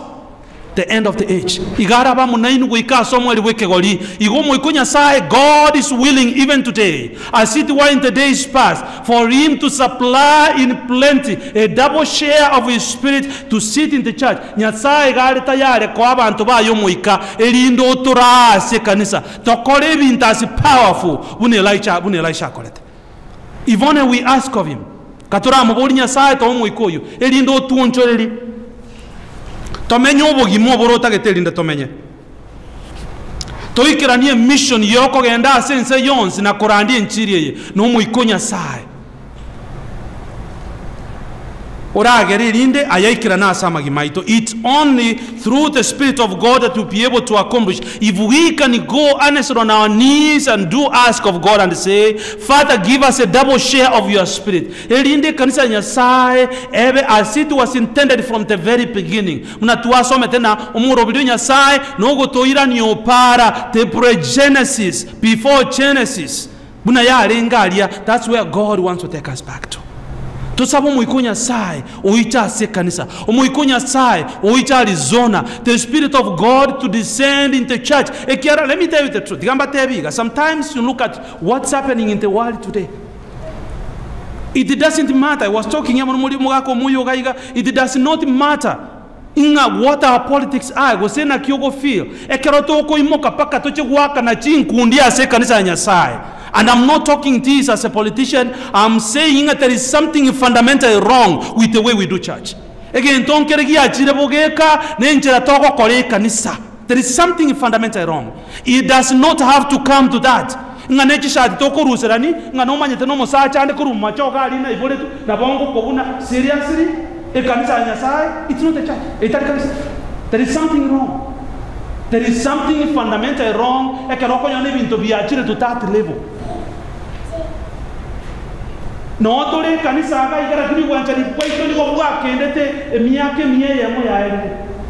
The end of the age. Igaraba munainu goika somewhere wekegoli. Igomo ikonya sai. God is willing even today, as it were in the days past, for him to supply in plenty a double share of his spirit to sit in the church. Nyasaye gari tayare kwa abantu bayo muika elindo turase kanisa. Tokore bintasi powerful. Bune Elisha kolete. Ivone we ask of him. Katura mubuli nyasaye to muikoyo elindo tuonchoreli. Tomenye obogimo borota getelinda tomenye toikiranie mission yoko genda sense yonsi na korandi enchiri ye no muikonya sai oragere linde ayaikira na sama gimaito. It's only through the Spirit of God that we'll be able to accomplish. If we can go honestly on our knees and do ask of God and say, Father, give us a double share of your Spirit. Elinde kanisa nyasaye ebe as it was intended from the very beginning. Mnatuasome tena umurobidu nyasaye nogo toira niopara the pre-Genesis, before Genesis. Buna ya rengalia, that's where God wants to take us back to. Tosabo muikonya sai oita se kanisa omuikonya sai oita Arizona, the Spirit of God to descend in the church. Ekiara, let me tell you the truth. Sometimes you look at what's happening in the world today. It doesn't matter. I was talking it does not matter inga what our politics are. Gosena kyogo feel ekeroto ko imoka paka toche waka na chinkundia se kanisa nyasai. And I'm not talking this as a politician. I'm saying that there is something fundamentally wrong with the way we do church. Again, there is something fundamentally wrong. It does not have to come to that. Seriously? It's not a church. There is something wrong. There is something fundamentally wrong. To that level. No, tole kanisa igara kini wanchani kwaito ni kwa kendete miake miye mo ya.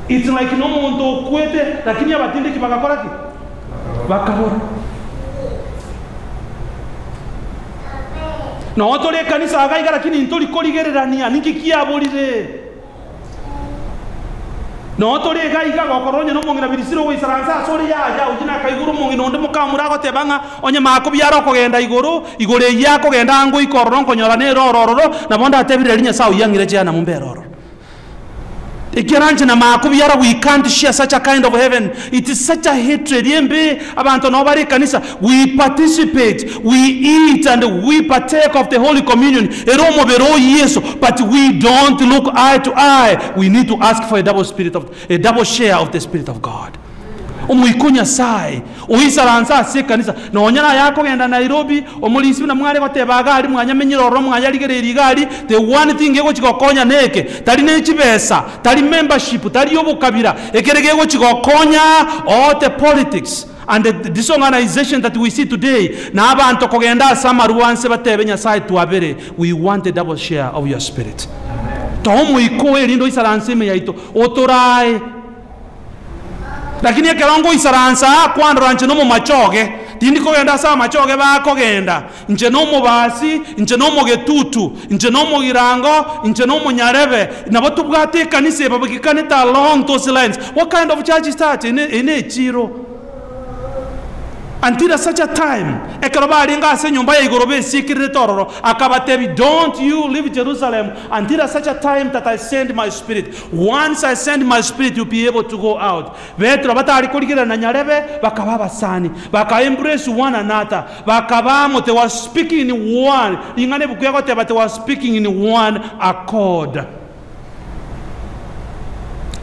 It's like no monto kwete lakini abatinde kibakakora ki bakabora. No, tole kanisa igara kini ntoli koligererania nikikia bolire. No, tole iga gokoronya no mongira birisiro we saransa sori ya ujina kaiguru mongino ndemo kamurago tebanga onye makobi yaro kogenda igoro igore yako genda ngo ikoronko nyora ne rororo na bonda atebire linya sawu yangire cyana mumbero We can't share such a kind of heaven. It is such a hatred. We participate, we eat, and we partake of the Holy Communion. But we don't look eye to eye. We need to ask for a double share of the Spirit of God. Umuikunya sai uisaransa se kanisa nonyana yako genda Nairobi omulisi na mwale bateba gali mwanya menyiro ro mwanya ligere gali the one thing ego chikokonya neke tali ne chibesa tali membership tali obukabira ekerege ego chikokonya all the politics and the disorganization that we see today na abantu kogenda samaruanse batebe nyasai tuabere. We want a double share of your spirit. Tomu iko elindo isaranse me yaito otorai. Lakini ekerongo isaransa kwandra nche no mu machoge tindi kogenda sa machoge ba kogenda nche no mu basi nche no mu getutu nche no mu girango nche no mu nyarebe nabo tubwate kanise babakikanita along those lines. What kind of church is that in a chiro? Until such a time ekerobari ngase nyumba ya igorobe sikire tororo akabatebi don't you leave Jerusalem until such a time that I send my spirit. Once I send my spirit you'll be able to go out. Vetro batari kulikira na nyarebe bakababa sani baka embrace one another bakabamo they were speaking in one ingane bukuyako te but they were speaking in one accord.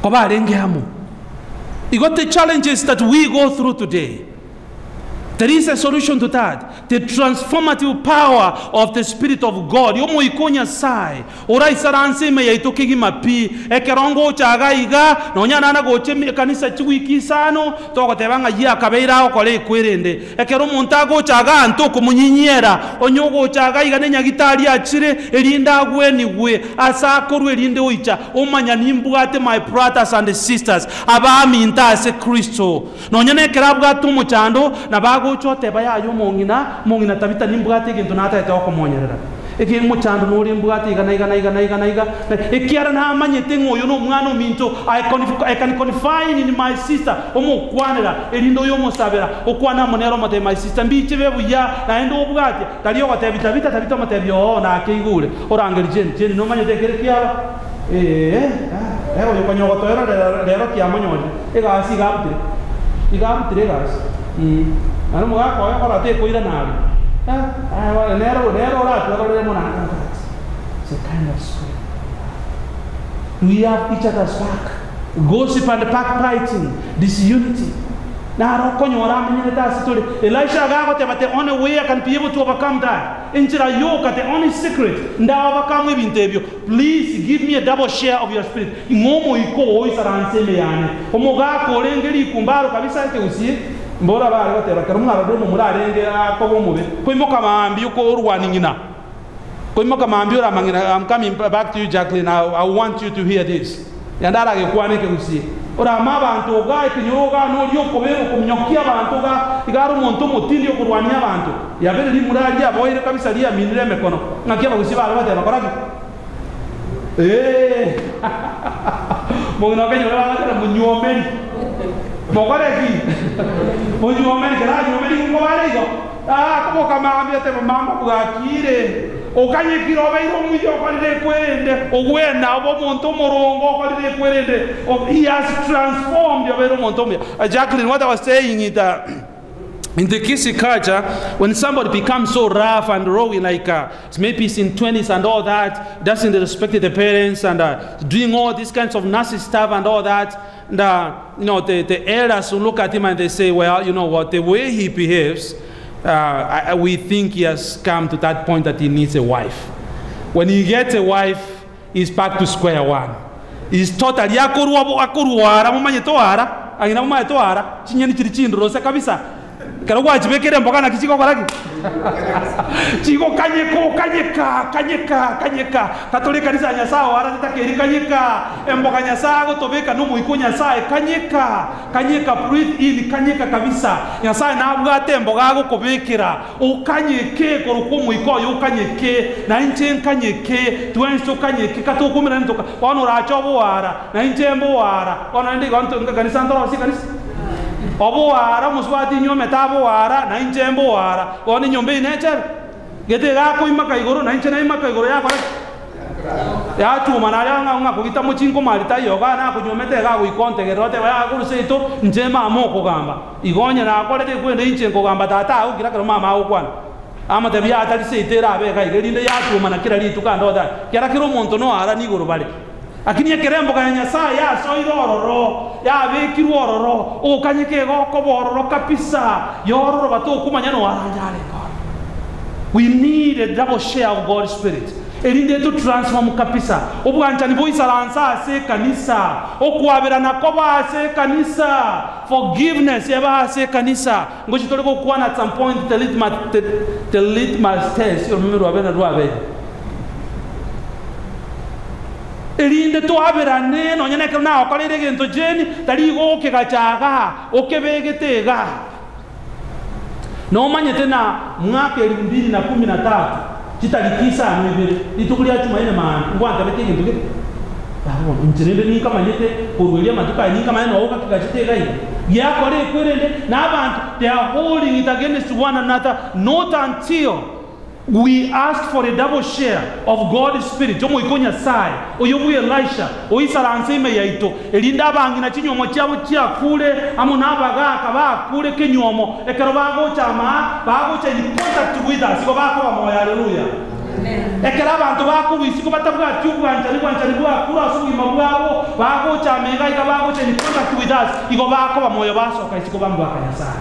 Kobare ngamo. You got the challenges that we go through today. There is a solution to that. The transformative power of the Spirit of God. Yomo ikonya sai. Ora isaranse me yaitokegi mapi. Ekerongo chaga iga. Nonyana na goche kanisa chiwiki sano. Toko tebanga ya kabeira okole kwerende. Ekero montago chaga antoko munyinyera. Onyogo chaga iga nenya gitari achire. Elinda gweni gwe. Asakoru elinde oicha. Omanya nimbugate my brothers and sisters. Abami intase Kristo. Nonyane kerabwa tumu chando. Nabago chote baya yo mongina tabita nimbugate gento nata eta okomonyerera eki muchando nuri mbugate igana ekiara na manyete ngoyo no mwana minto I can confine in my sister omukwanira elindo yo mosabera okwana monero mate my sister mbiche bebu ya na endo obugate taliyo tabita mate byo na keigule orangeri jen no manyete kerekiaba yo konyo gotoera lero kiamonyode egasi gabutire gas ano mga ko te ko ira nari nero ra to ro mo na. It's a kind of spirit. We have each other's back. Gossip and backbiting, disunity. Na ro ko nyora mnyene ta story. Elisha gago te but the only way I can be able to overcome that injira yoka the only secret nda overcome ibintebyo. Please give me a double share of your spirit. Ngomo iko oisaranse me yane omoga ko rengeri kumbaro kabisa ke usie mbora bari batera karumwa rodo mu murarenge akobo mube ko imoka mambi uko urwaningina ko imoka mambi ura mangina. I'm coming back to you, Jacqueline. I want you to hear this. Yandara ke kwane ke usie ora mabantu ga kinyoga no lyo kobero kumnyokia bantu ga igaru monto motindi okurwania abantu yabere li murali aboire kabisa lia minire mekono ngakia bagusiba batera koraki mo no kenyo batera munyomeri mokoreki munyomeri kana nyomeri ngobarigo como kama ambiate mama bugakire okanye kirobeiro muyo kwalire kwende ogwena obo monto morongo kwalire kwende. He has transformed your monto. Jacqueline, what I was saying is that in the Kisi culture, when somebody becomes so rough and rawy, like maybe he's in 20s and all that, doesn't respect the parents and doing all these kinds of nasty stuff and all that, and the elders will look at him and they say, well, you know what, the way he behaves, we think he has come to that point that he needs a wife. When he gets a wife, he's back to square one. He's totally akuruara mumanyetoara agina mumanyetoara chinyeni chirichindrose kabisa karogwa chibekere mboka na kichiko koraki chiko kanyeka katolika kanisa nyasawo ara titakeri kanyeka emboka nyasago tobeka no muiko nyasaye kanyeka breathe in kanyeka kabisa nyasaye na bwate mboga go kobekera ukanyeke koruko muiko yo kanyeke na inche kanyeke twenso kanyeke katokumira ntoka wano racho wara na inche wara wano ndi wanto kanisa ntoro sikanisa obo wara muswati nyome tabo wara na injembo wara oni nyombe inecher gete ga ko imaka igoro na inche na imaka igoro ya kora ya chuma na ya nga kugita muchinko marita yoga na kunyomete ga kuikonte gerote ya kuruseito njema amoko gamba igonye na akorete kwende inchenko gamba tata au kira kero mama au kwana ama tabia atali seitera abeka igerinde ya chuma na kira litu kando da kira kiro monto no ara ni goro bale akini kerembo ka Nyasaye ya soiro ororo ya bekiru ororo o kanyeke go kobororo kapisa yororo bato kumanya no aranjale God. We need a double share of God's Spirit. Elinde to transform kapisa obwanchani boisalansa ase kanisa okwabirana koba ase kanisa forgiveness yaba ase kanisa ngochi toliko kuana at some point the litmus test you remember wabena ruabe elinde to abirane no nyane kana okalire gento jeni taligo kegachaga okebegetega no manyete na mwaka 2013 chitalikisa amebere litukulia chuma ine maana ngwanda betege nduge yabo injirende ni kama nyete kurwelia matuka ni kama ino oka kigachitega hivi yakore kwerende na abantu they are holding it against one another not until we ask for a double share of God's Spirit. Jomo ikonya sai oyobu Elisha oisalanse ime yaito elinda bangi na chinyomo cyabo cyakure amunabaga akaba kure kenyomo ekero bago chama bago cha in contact with us ko bako bamoya haleluya amen ekero abantu bako bisiko batabwa cyubwanja ni bwa kura sugi mabwabo bago cha mega ikabago cha in contact with us iko bako bamoya baso kaisiko bambu akanyasa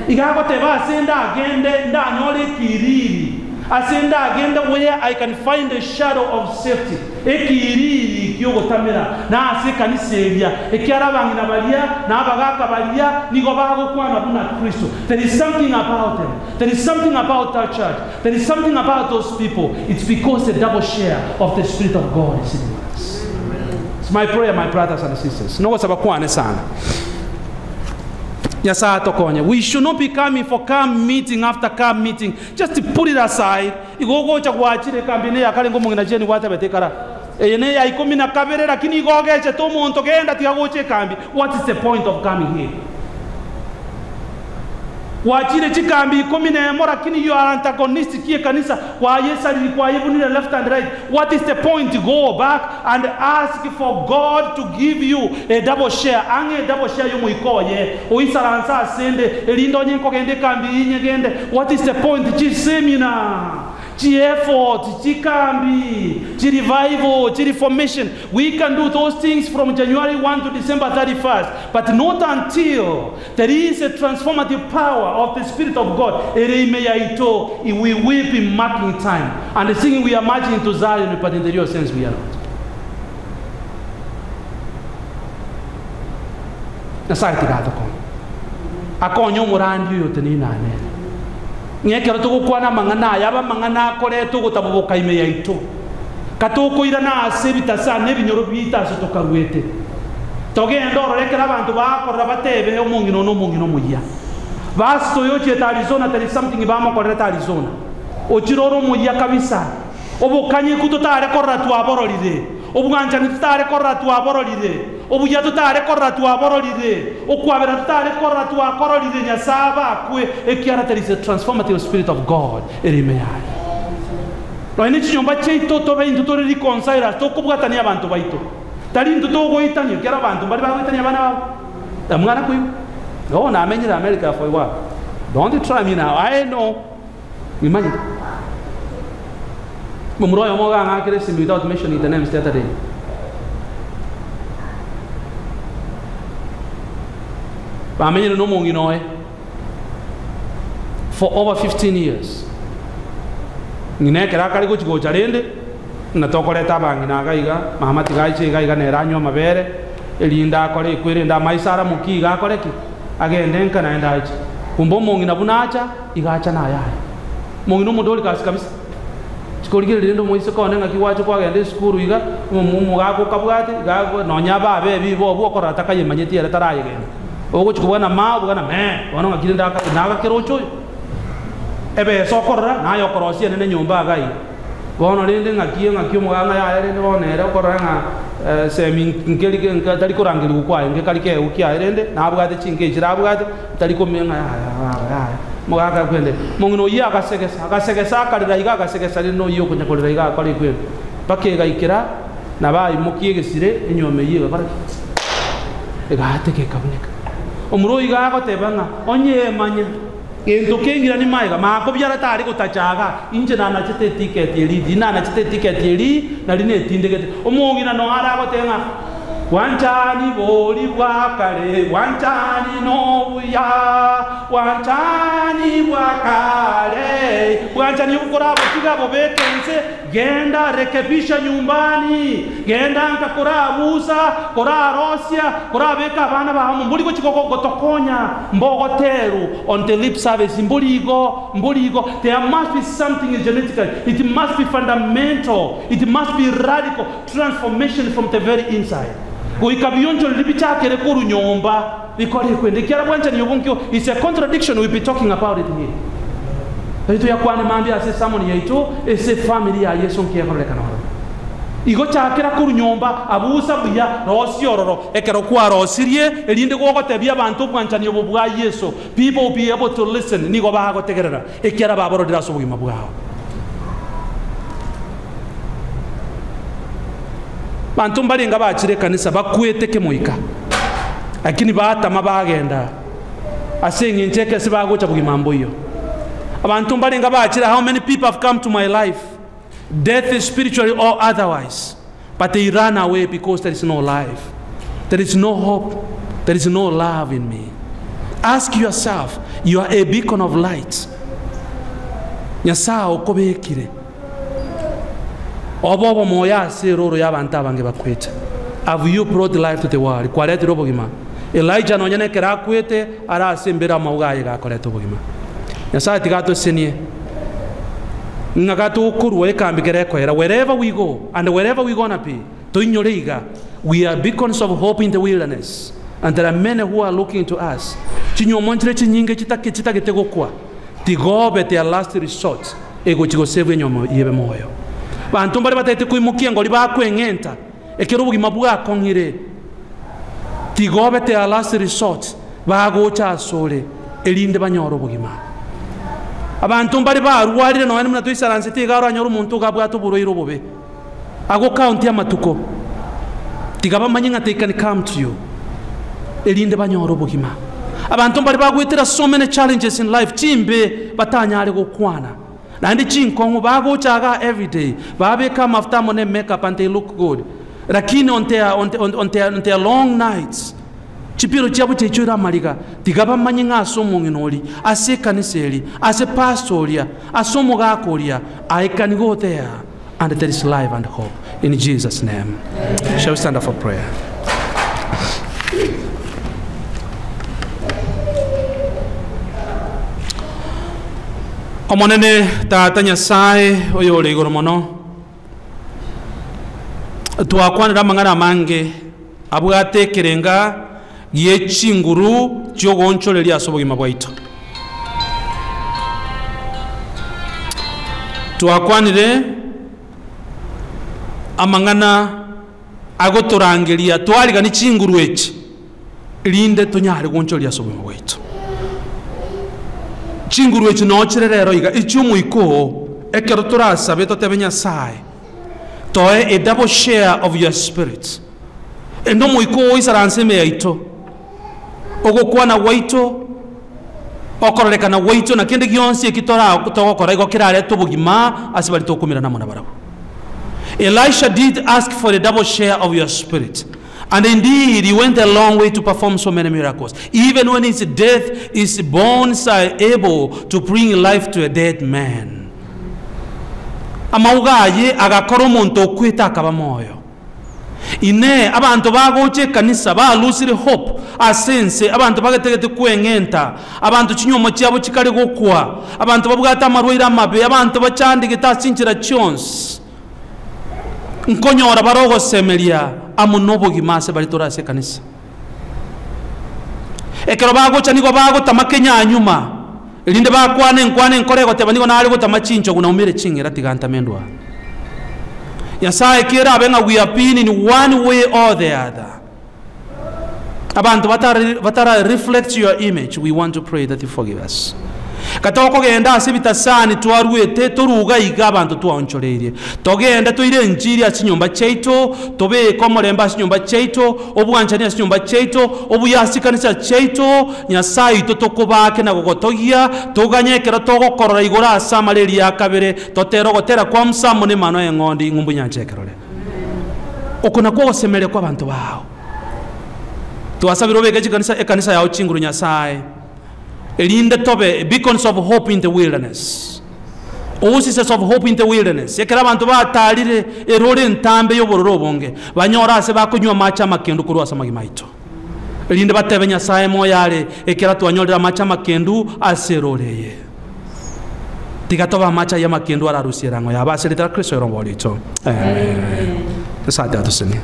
igago teba senda agende ndanyole kiriri asenda agenda where I can find a shadow of safety ekiriri kyogo tamera na aseka ni seria ekyarabangi na balia na abagaka balia nigo bago kwana buna Kristo. There is something about them, there is something about our church, there is something about those people. It's because the double share of the Spirit of God is in us. It's my prayer, my brothers and sisters. No sabakwane sana. We should not be coming for camp meeting after camp meeting just to put it aside. Igogo cha kuachire kambine ya kale ngomo nginajeni wata betekara ene ya ikomi na kabere lakini igoge cha to monto genda tiagoche kambi. What is the point of coming here? Wachire chikambi ikomi na mora lakini you are antagonistic here kanisa kwa Yesu alikuwa yebunile left and right. What is the point to go back and ask for God to give you a double share? Ange double share yomu ikoye oisalansa sende elindo nyenko gende kambi nyegende. What is the point? Chi seminar, chi effort, chi kambi, chi revival, chi reformation. We can do those things from January 1 to December 31st, but not until there is a transformative power of the Spirit of God. We will be marking time and singing we are marching into Zion, but in the real sense we are not. Nasai tigado ko. Ako nyo murandi yote ni nane. Ngekero tuko kwana mangana yaba mangana kore tuko tabuka ime yaito. Katoko irana asebita sa nebinyoro bita so tokarwete. Toge ndoro lekera abantu bakora batebe omungino no mungino muya. Basto yoche ta Arizona, there is something ibamo koreta Arizona. Ochiroro muya kabisa. Obukanye kutotare koratu aborolide. Obuganja nitare koratu aborolide. Obuya tutare koratu aborolide. Okwabera tutare koratu akorolide nyasaba kwe ekiara. There is a transformative Spirit of God. Erimeyai. Lo ene chinyomba cheito tobe intutore reconcile to kubwatania abantu baito. Tali intuto goitani kiara abantu bali bagoitania bana ba. Mwana kuyu. No, I'm in America for a while. Don't try me now. I know. Imagine. Without mentioning the names the other day. I'm in no more, you know, for over 15 years. Ninekera kali go jarende na tokoleta bangi na gaiga mahamati gaiche gaiga ne ranyo mabere elinda kole kwirenda maisara mukiga koleki agende nkana enda achi kumbo mongi na bunacha igacha na yaya mongi no modoli kabisa chikorigire rendo moise ko nenga kiwacho kwa gende skuru iga mumu gako kabwate gago nonyaba abe bibo bwo korata kaye manyeti era taraye gende ogo chikubana ma bugana me wono ngakirinda ka naga kerocho ebe sokorra na yo korosie nene nyumba gai wono rende ngakio muganga ya rende wonera korra nga semi nkelike nkatali korangeli ukwa ngekalike ukia rende na bugate chinge chirabugate taliko menga ya muganga kwende mungino ya akasegesa kalira iga akasegesa no yo kunyakolera iga kali kwende bakegaikira nabayi mukiyegesire enyome yiwe bara egate kekaboneka omuroyi gagotebanga onye manya gento kengira ni maiga mako byara tari gutachaga inje nana chete ticket yeli nana chete ticket yeli nali ne tindegete omungira no ara gotenga wanchani boli bwakale wanchani no buya wanchani bwakale wanchani ukora botiga bobekense genda rekebisha nyumbani genda nkakora busa kora rosia kora beka bana ba mbuli ko chikoko gotokonya mbogoteru on the lip service mbuligo there must be something genetical, it must be fundamental, it must be radical transformation from the very inside. Goikabionjo libicha kere kuru nyomba bikore kwende kiara bwancha niyobunkyo. It's a contradiction, we'll be talking about it here. Itu ya kwane mambi ase samoni ya ito ese family ya yesu nkiya koreka na igo chakera kuru nyomba abusa buya rosi ororo ekero kwa rosirie elinde gogo tebia bantu bwancha niyobu bwa yesu. People will be able to listen nigo bago tegerera ekiara baboro diraso bugima bwao. Bantu mbalinga bachire kanisa bakweteke moika lakini batama bagenda asenye ncheke sibagocha bugimambo iyo. Abantu mbalinga bachire, how many people have come to my life, death is spiritually or otherwise, but they run away because there is no life, there is no hope, there is no love in me. Ask yourself, you are a beacon of light. Nyasa okobekire obobo moya seroro y'abantu abange bakwete. Have you brought life to the world? Kwalete robogima Elijah no nyane kera kwete ara sembera maugaye ga kolete obogima. Nyasa tigato senie ngagato okuru ekambikere kwera. Wherever we go and wherever we gonna be to inyoreiga, we are beacons of hope in the wilderness, and there are many who are looking to us. Chinyo montre chinyinge chitagete gokwa tigobe their last resort ego chigo save nyomo yebe moyo. Bantu mbali batete kuimukia ngoli bakwengenta ekero bugima bwako ngire tigobe their last resort bagocha sole elinde banyoro bugima. Abantu mbali barwalire no ani munatu isaranse tigaro anyoro umuntu gabwato buroiro bobe ago count ya matuko tigaba manyinga they can come to you elinde banyoro bugima. Abantu mbali bagwetera so many challenges in life chimbe batanyale gokwana nandi chinkongo bagochaga every day babe come after money makeup and they look good lakini on their long nights chipiro chabo chechura maliga tigaba manyinga asomo nginoli ase kaniseli ase pastoria asomo gakoria. I can go there and there is life and hope in Jesus' name. Amen. Shall we stand up for prayer? Omonene tata Nyasaye oyo ole igoro mono twakwanira mangana mange abwatekerenga yechinguru cyogonchole lya sobogima bwaito twakwanire amangana agotorangelia twaliga ni chinguru echi linde tonyale gonchole lya sobogima bwaito chinguru echi no chirerero iga ichumu iko ekero turasabe totebenya sai toe a double share of your spirit endo muiko isaranse me yaito ogokwana waito okororeka na waito na kende gionsi ekitora kutogokora igo kirare tobugima asibali tokumira namona barabo. Elisha did ask for a double share of your spirit, and indeed he went a long way to perform so many miracles. Even when his death, his bones are able to bring life to a dead man. Amaugaye agakora omuntu okwita akaba moyo. Ine abantu bagoche kanisa ba losire hope asense abantu bagetegete kwengenta abantu kinyomo cyabo kikari gokwa abantu babwata amarwira amabe abantu bacandike tasinchira chons nkonyora barogo semelia amunobo gimase bali torase kanisa ekero bagocha nigo bagota makenya nyuma elinde bakwane nkorego tebanigo nali gota machincho kuna umire chingira tiganta mendwa. Yasaye kira abenga we are being in one way or the other. Abantu batara reflect your image. We want to pray that you forgive us. katoko genda asibita sani twarwete turuga iga abantu twaonchoreire togenda toire njiri asinyumba cheito tobe komoremba asinyumba cheito obwanchani asinyumba cheito obuyasi kanisa cheito Nyasaye totokobake na gogotogia tuganyekera togokorora igora asamaleri yakabere totero gotera kwa msamo ne mano engondi ngumbu nyanchekerore okona kwa osemere kwa abantu bao tuasabiro bege kanisa yao chinguru Nyasaye elinde tobe beacons of hope in the wilderness oases of hope in the wilderness ekera abantu batalire erore ntambe yobororo bonge banyora ase bakunywa macha makendu kurwa samagi maito elinde batebe Nyasaye moyale ekera twanyorera macha makendu aseroreye tigatoba macha ya makendu ararusirango ya baserita Kristo yorombolito asante atuseni.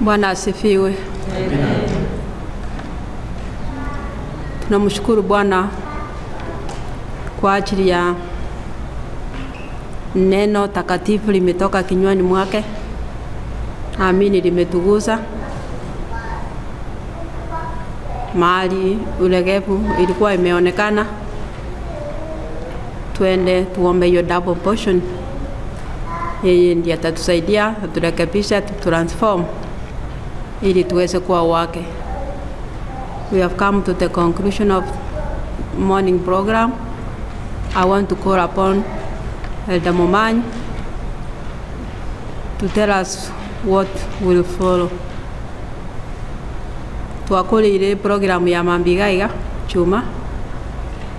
Bwana asifiwe. Tunamshukuru Bwana kwa ajili ya neno takatifu limetoka kinywani mwake. Amini limetugusa. Mahali ulegevu ilikuwa imeonekana. Tuende tuombe hiyo double portion. Yeye ndiye atatusaidia, aturekebisha, tutransform ili tuweze kuwa wake. We have come to the conclusion of morning program. I want to call upon Elder Momanyi to tell us what will follow. Tuakole ile program ya mambigaiga chuma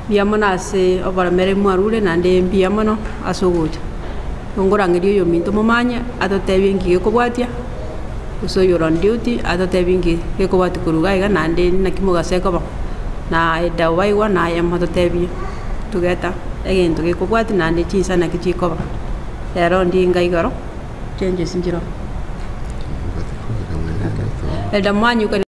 biamona ase obaramere mwarule nande biamono asuguja ngorangiri yo minto Momanyi atotebingi gekobwatia uso you're on duty atotebingi gekobwati kurugaiga nande nakimugaseko ba na edawaiwa na yamatotebi tugeta egento gekobwati nande chisa nakichikoba ero ndinga igoro changes njiro Elder Momanyi